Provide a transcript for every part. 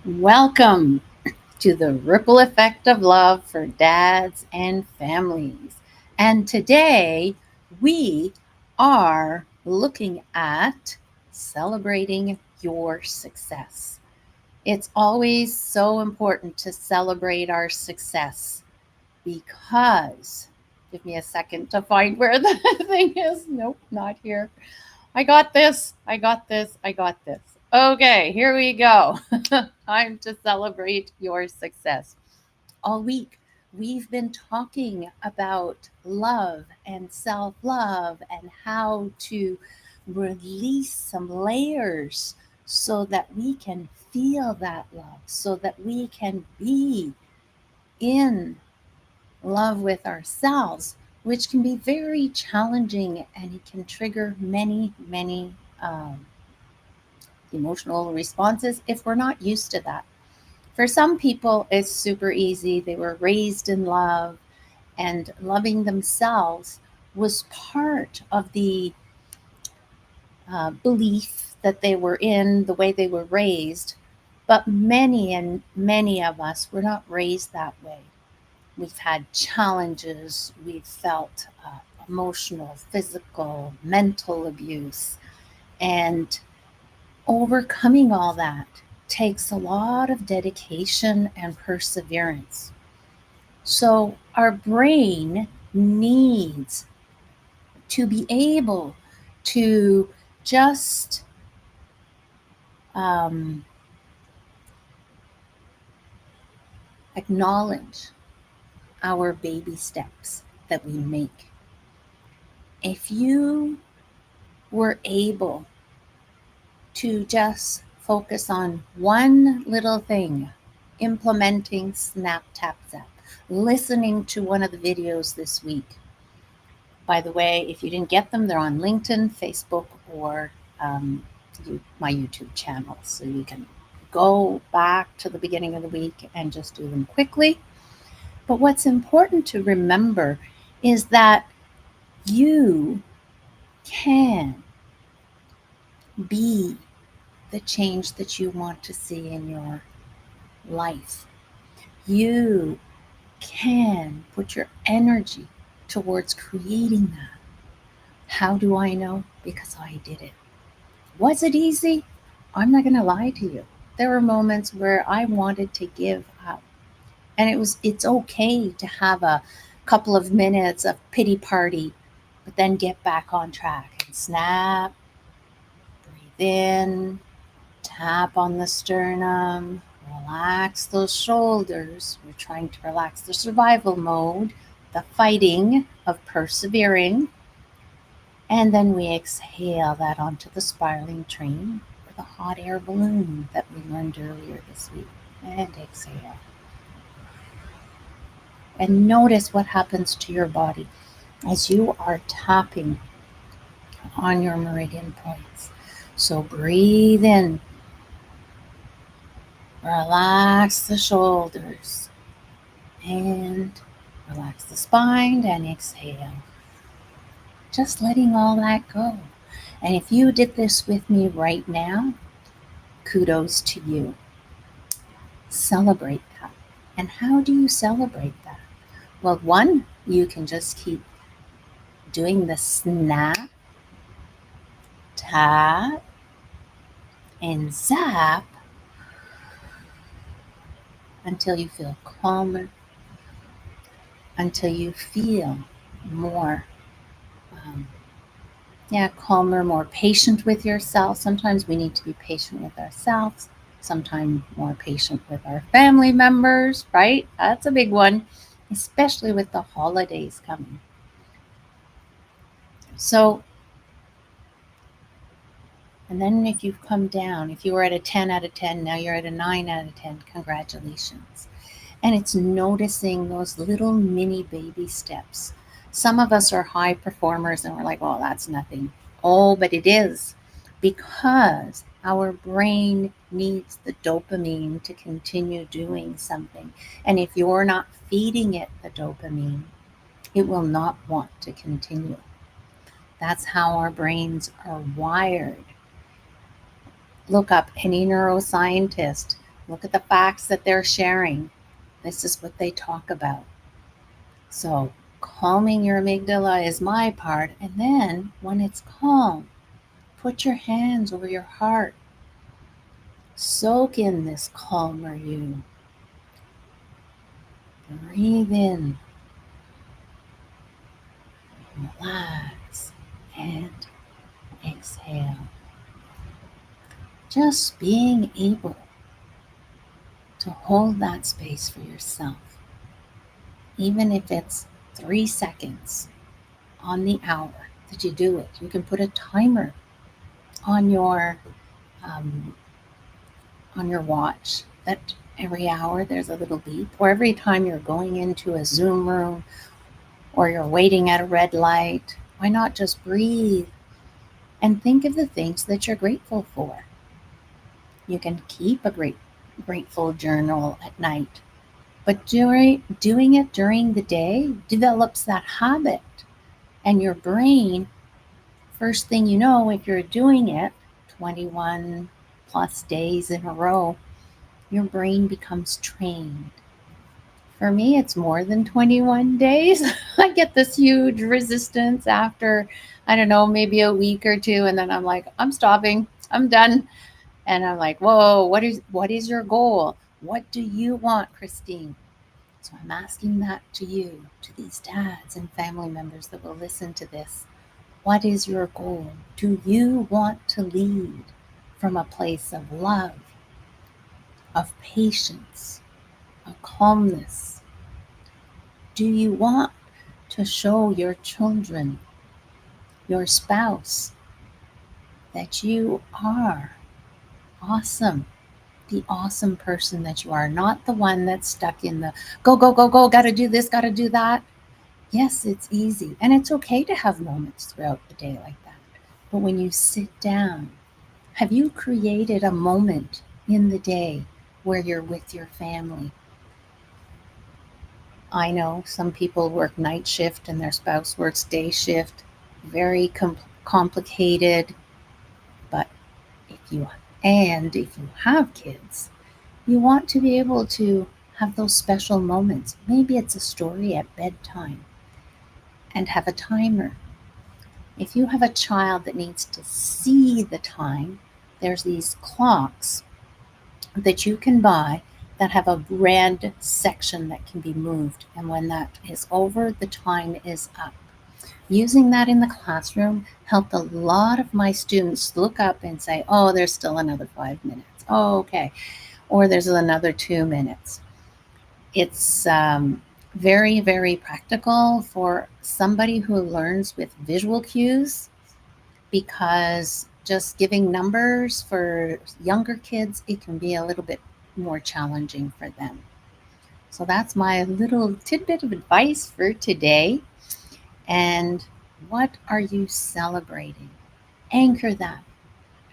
Welcome to the ripple effect of love for dads and families. And today we are looking at celebrating your success. It's always so important to celebrate our success because, give me a second to find where the thing is. Nope, not here. I got this. I got this. I got this. Okay, here we go. Time to celebrate your success. All week, we've been talking about love and self love and how to release some layers so that we can feel that love, so that we can be in love with ourselves, which can be very challenging and it can trigger many um, emotional responses if we're not used to that. For some people, it's super easy. They were raised in love, and loving themselves was part of the belief that they were in, the way they were raised. But many of us were not raised that way. We've had challenges, we've felt emotional, physical, mental abuse, and overcoming all that takes a lot of dedication and perseverance. So, our brain needs to be able to just um, acknowledge our baby steps that we make. If you were able to just focus on one little thing, implementing Snap Tap Zap, listening to one of the videos this week. By the way, if you didn't get them, they're on LinkedIn, Facebook, or my YouTube channel. So you can go back to the beginning of the week and just do them quickly. But what's important to remember is that you can be the change that you want to see in your life. You can put your energy towards creating that. How do I know? Because I did it. Was it easy? I'm not going to lie to you. There were moments where I wanted to give up. And it's okay to have a couple of minutes of pity party, but then get back on track and snap, breathe in, tap on the sternum, relax those shoulders. We're trying to relax the survival mode, the fighting of persevering. And then we exhale that onto the spiraling train or the hot air balloon that we learned earlier this week. And exhale. And notice what happens to your body as you are tapping on your meridian points. So breathe in, relax the shoulders, and relax the spine, and exhale. Just letting all that go. And if you did this with me right now, kudos to you. Celebrate that. And how do you celebrate that? Well, one, you can just keep doing the snap, tap, and zap until you feel calmer, until you feel more, um, calmer, more patient with yourself. Sometimes we need to be patient with ourselves, sometimes more patient with our family members, right? That's a big one, especially with the holidays coming. So, and then if you've come down, if you were at a 10 out of 10, now you're at a 9 out of 10, congratulations. And it's noticing those little mini baby steps. Some of us are high performers and we're like, oh, that's nothing. Oh, but it is, because our brain needs the dopamine to continue doing something. And if you're not feeding it the dopamine, it will not want to continue. That's how our brains are wired. Look up any neuroscientist. Look at the facts that they're sharing. This is what they talk about. So, calming your amygdala is my part. And then, when it's calm, put your hands over your heart. Soak in this calmer you. Breathe in, relax, and exhale. Just being able to hold that space for yourself, even if it's 3 seconds on the hour that you do it. You can put a timer on um, your watch that every hour there's a little beep, or every time you're going into a Zoom room or you're waiting at a red light. Why not just breathe and think of the things that you're grateful for? You can keep a grateful journal at night, but doing it during the day develops that habit, and your brain, first thing you know, if you're doing it 21 plus days in a row, your brain becomes trained. For me, it's more than 21 days. I get this huge resistance after, I don't know, maybe a week or two, and then I'm like, I'm stopping, I'm done. And I'm like, whoa, what is your goal? What do you want, Christine? So I'm asking that to you, to these dads and family members that will listen to this. What is your goal? Do you want to lead from a place of love, of patience, of calmness? Do you want to show your children, your spouse, that you are awesome, the awesome person that you are, not the one that's stuck in the go, go, go, go, gotta do this, gotta do that? Yes, it's easy. And it's okay to have moments throughout the day like that. But when you sit down, have you created a moment in the day where you're with your family? I know some people work night shift and their spouse works day shift. Very complicated. But if you have kids, you want to be able to have those special moments. Maybe it's a story at bedtime and have a timer. If you have a child that needs to see the time, there's these clocks that you can buy that have a red section that can be moved. And when that is over, the time is up. Using that in the classroom helped a lot of my students look up and say, oh, there's still another 5 minutes. Oh, okay. Or there's another 2 minutes. It's very, very practical for somebody who learns with visual cues, because just giving numbers for younger kids, it can be a little bit more challenging for them. So that's my little tidbit of advice for today. And what are you celebrating? Anchor that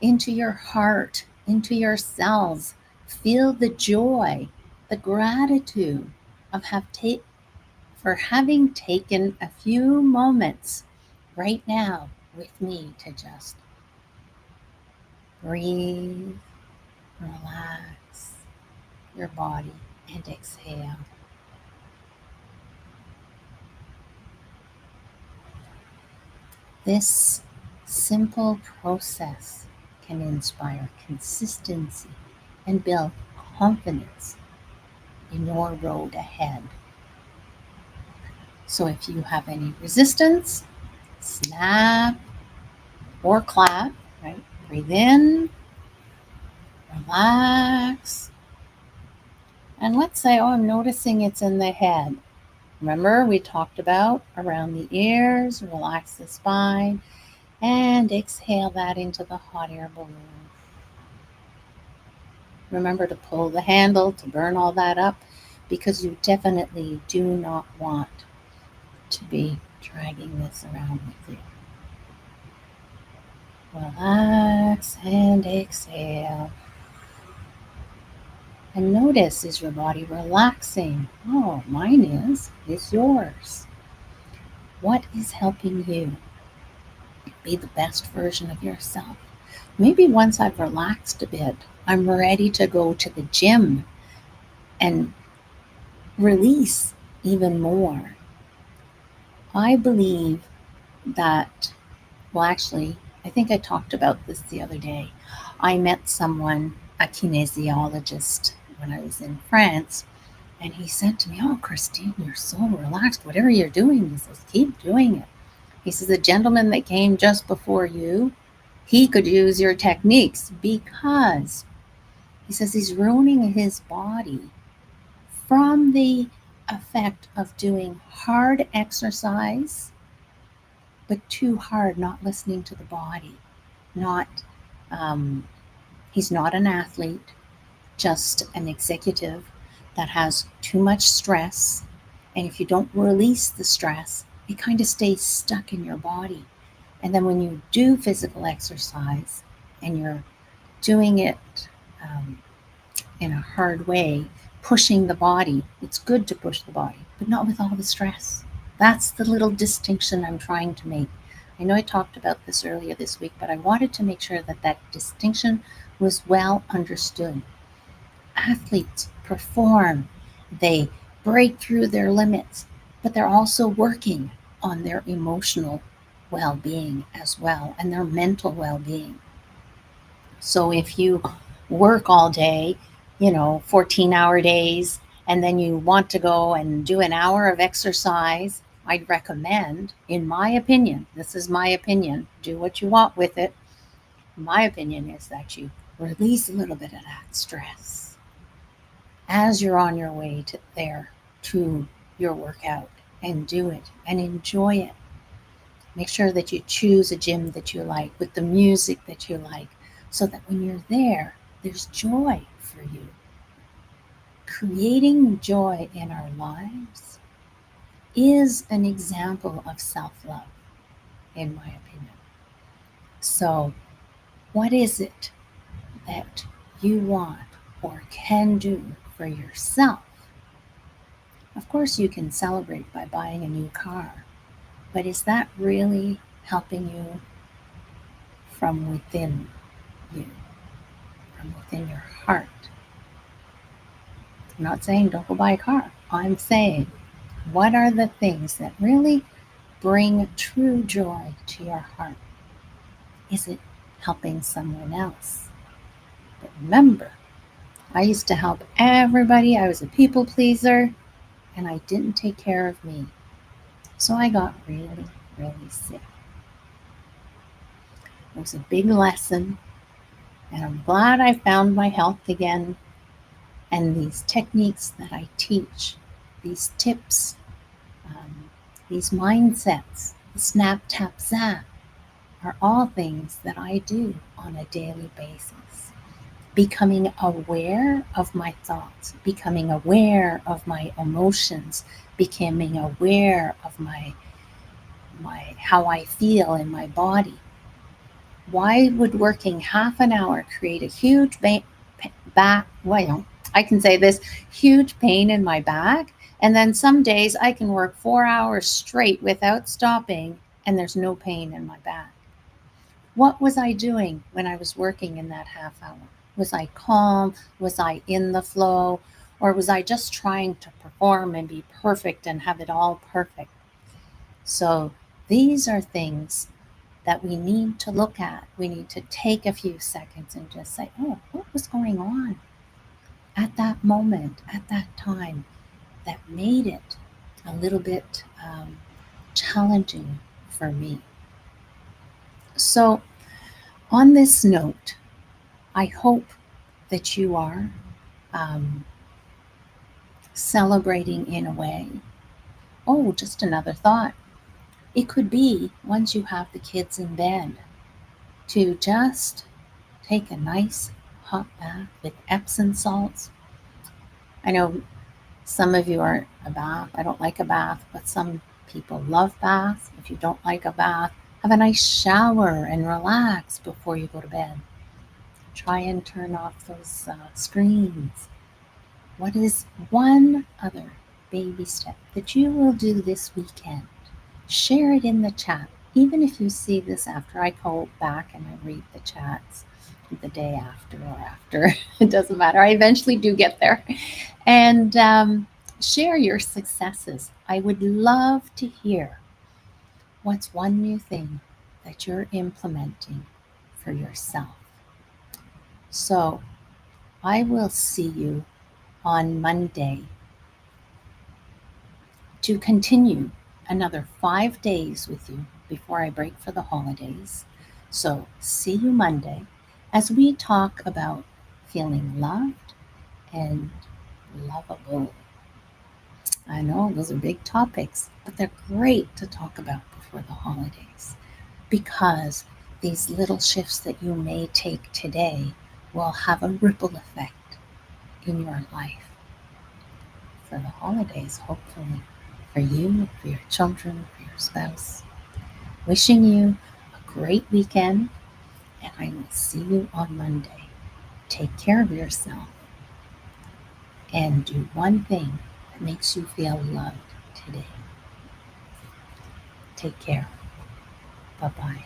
into your heart, into your cells. Feel the joy, the gratitude of for having taken a few moments right now with me to just breathe, relax your body, and exhale. This simple process can inspire consistency and build confidence in your road ahead. So if you have any resistance, snap or clap, right? Breathe in, relax. And let's say, oh, I'm noticing it's in the head. Remember, we talked about around the ears, relax the spine, and exhale that into the hot air balloon. Remember to pull the handle to burn all that up, because you definitely do not want to be dragging this around with you. Relax and exhale. And notice, is your body relaxing? Oh, mine is. Is yours? What is helping you be the best version of yourself? Maybe once I've relaxed a bit, I'm ready to go to the gym and release even more. I believe that, well, actually, I think I talked about this the other day. I met someone, a kinesiologist, when I was in France, and he said to me, "Oh, Christine, you're so relaxed. Whatever you're doing," he says, "keep doing it." He says, "The gentleman that came just before you, he could use your techniques because," he says, "he's ruining his body from the effect of doing hard exercise, but too hard, not listening to the body, not, um, he's not an athlete, just an executive that has too much stress. And if you don't release the stress, it kind of stays stuck in your body. And then when you do physical exercise and you're doing it um, in a hard way, pushing the body, it's good to push the body, but not with all the stress. That's the little distinction I'm trying to make. I know I talked about this earlier this week, but I wanted to make sure that that distinction was well understood. Athletes perform, they break through their limits, but they're also working on their emotional well being as well and their mental well being. So if you work all day, 14-hour days, and then you want to go and do an hour of exercise, I'd recommend, in my opinion, this is my opinion, do what you want with it. My opinion is that you release a little bit of that stress as you're on your way to there to your workout and do it and enjoy it. Make sure that you choose a gym that you like with the music that you like so that when you're there, there's joy for you. Creating joy in our lives is an example of self love, in my opinion. So, what is it that you want or can do for yourself? Of course, you can celebrate by buying a new car, but is that really helping you from within you, from within your heart? I'm not saying don't go buy a car. I'm saying, what are the things that really bring true joy to your heart? Is it helping someone else? But remember, I used to help everybody. I was a people pleaser and I didn't take care of me. So I got really, really sick. It was a big lesson, and I'm glad I found my health again. And these techniques that I teach, these tips, um, these mindsets, the Snap Tap Zap, are all things that I do on a daily basis. Becoming aware of my thoughts, becoming aware of my emotions, becoming aware of my how I feel in my body. Why would working half an hour create a huge back? Well, I can say this, huge pain in my back, and then some days I can work 4 hours straight without stopping, and there's no pain in my back. What was I doing when I was working in that half hour? Was I calm? Was I in the flow? Or was I just trying to perform and be perfect and have it all perfect? So these are things that we need to look at. We need to take a few seconds and just say, oh, what was going on at that moment, at that time, that made it a little bit challenging for me? So, on this note, I hope that you are um, celebrating in a way. Oh, just another thought. It could be once you have the kids in bed to just take a nice hot bath with Epsom salts. I know some of you aren't a bath. I don't like a bath, but some people love baths. If you don't like a bath, have a nice shower and relax before you go to bed. Try and turn off those screens. What is one other baby step that you will do this weekend? Share it in the chat. Even if you see this after I go back and I read the chats, the day after or after. It doesn't matter. I eventually do get there. And share your successes. I would love to hear what's one new thing that you're implementing for yourself. So I will see you on Monday to continue another 5 days with you before I break for the holidays. So, see you Monday as we talk about feeling loved and lovable. I know those are big topics, but they're great to talk about before the holidays because these little shifts that you may take today will have a ripple effect in your life for the holidays, hopefully, for you, for your children, for your spouse. Wishing you a great weekend, and I will see you on Monday. Take care of yourself and do one thing that makes you feel loved today. Take care. Bye bye.